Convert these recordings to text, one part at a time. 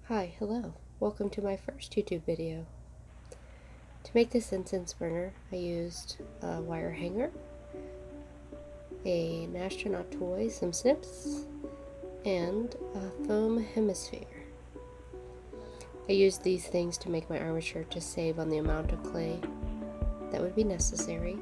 Hi, hello. Welcome to my first YouTube video. To make this incense burner, I used a wire hanger, an astronaut toy, some snips, and a foam hemisphere. I used these things to make my armature to save on the amount of clay that would be necessary.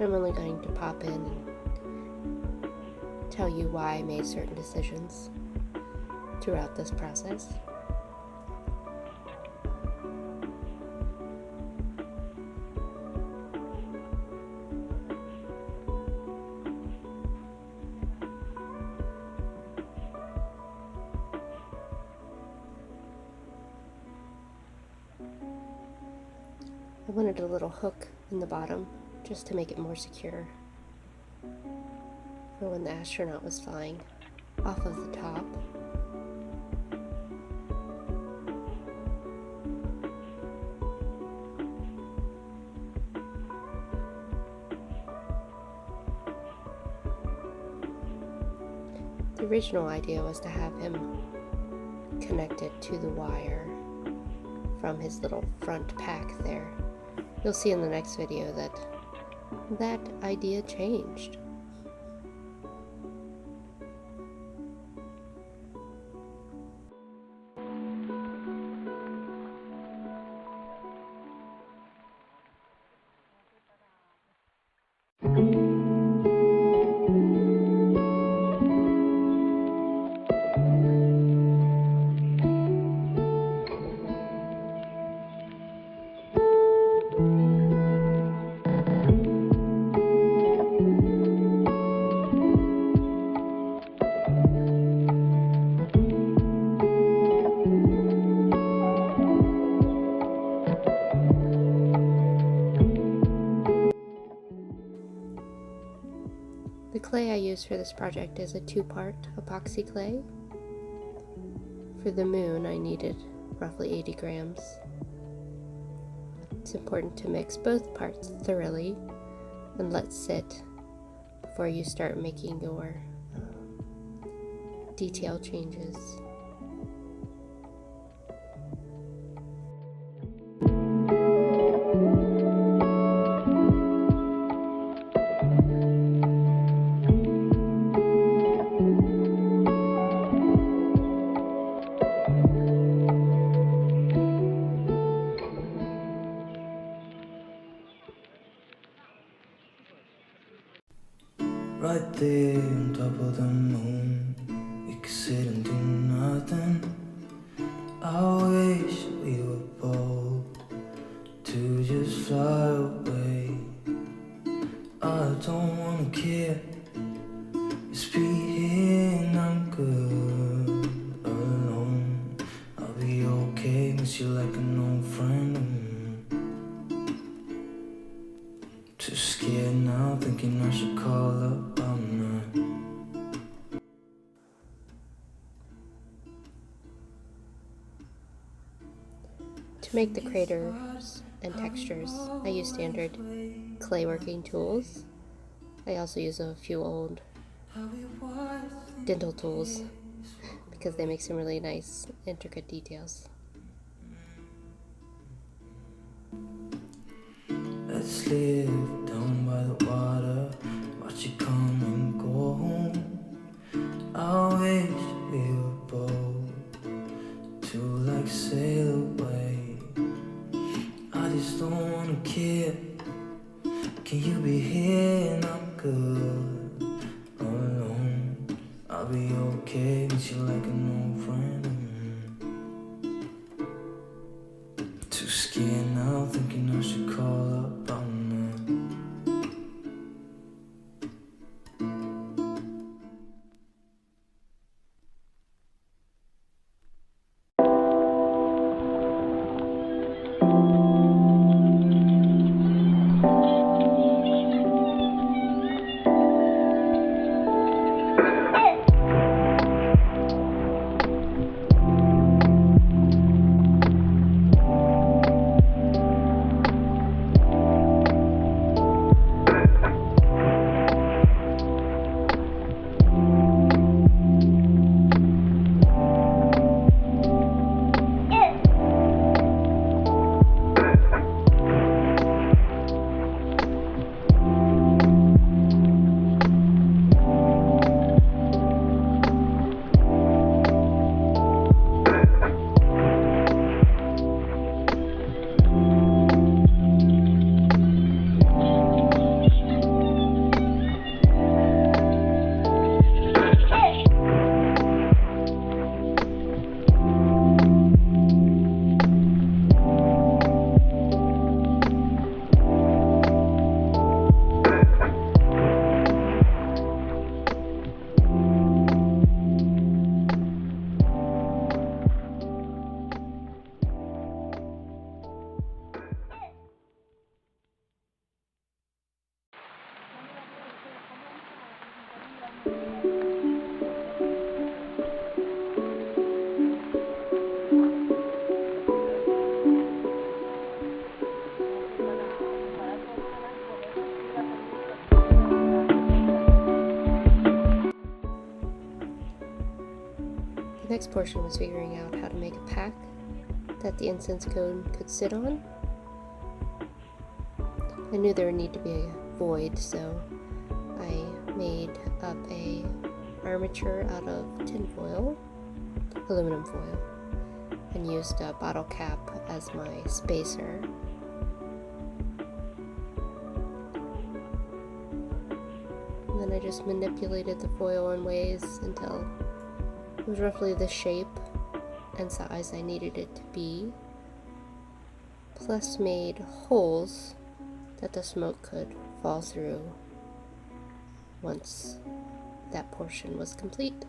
I'm only going to pop in and tell you why I made certain decisions throughout this process. I wanted a little hook in the bottom just to make it more secure for when the astronaut was flying off of the top. The original idea was to have him connected to the wire from his little front pack there. You'll see in the next video that idea changed. The clay I used for this project is a 2-part epoxy clay. For the moon, I needed roughly 80 grams. It's important to mix both parts thoroughly and let sit before you start making your detail changes. Right there on top of the moon, we could sit and do nothing. I wish we were bold to just fly away. I don't wanna care, just be here and I'm good alone. I'll be okay, miss you like an old friend. Too scared now, thinking I should call up all night. To make the craters and textures, I use standard clay working tools. I also use a few old dental tools because they make some really nice, intricate details. Let's live down by the water, watch it come and go home. I wish we were bold to like sail away. I just don't wanna care. Can you be here and I'm good alone? I'll be okay, miss you like an old friend. Too scared now, thinking I should call up all night. next portion was figuring out how to make a pack that the incense cone could sit on. I knew there would need to be a void, so I made up a armature out of aluminum foil, and used a bottle cap as my spacer. And then I just manipulated the foil in ways until it was roughly the shape and size I needed it to be, plus made holes that the smoke could fall through once that portion was complete.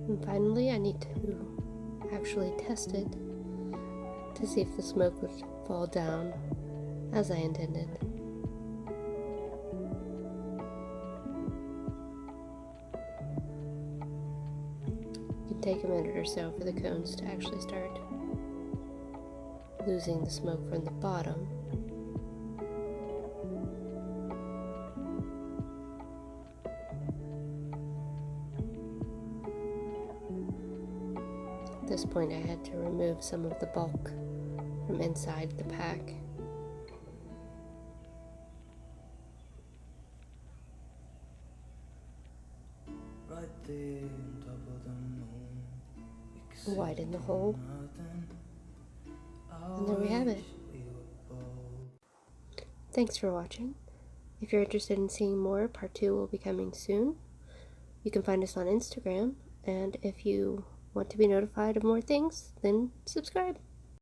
And finally, I need to actually test it to see if the smoke would fall down as I intended. It can take a minute or so for the cones to actually start losing the smoke from the bottom. At this point, I had to remove some of the bulk from inside the pack. Right there on top of the moon, we could say Widen the hole, nothing. and there we have it. We were bold. Thanks for watching. If you're interested in seeing more, part 2 will be coming soon. You can find us on Instagram, and if you want to be notified of more things, then subscribe.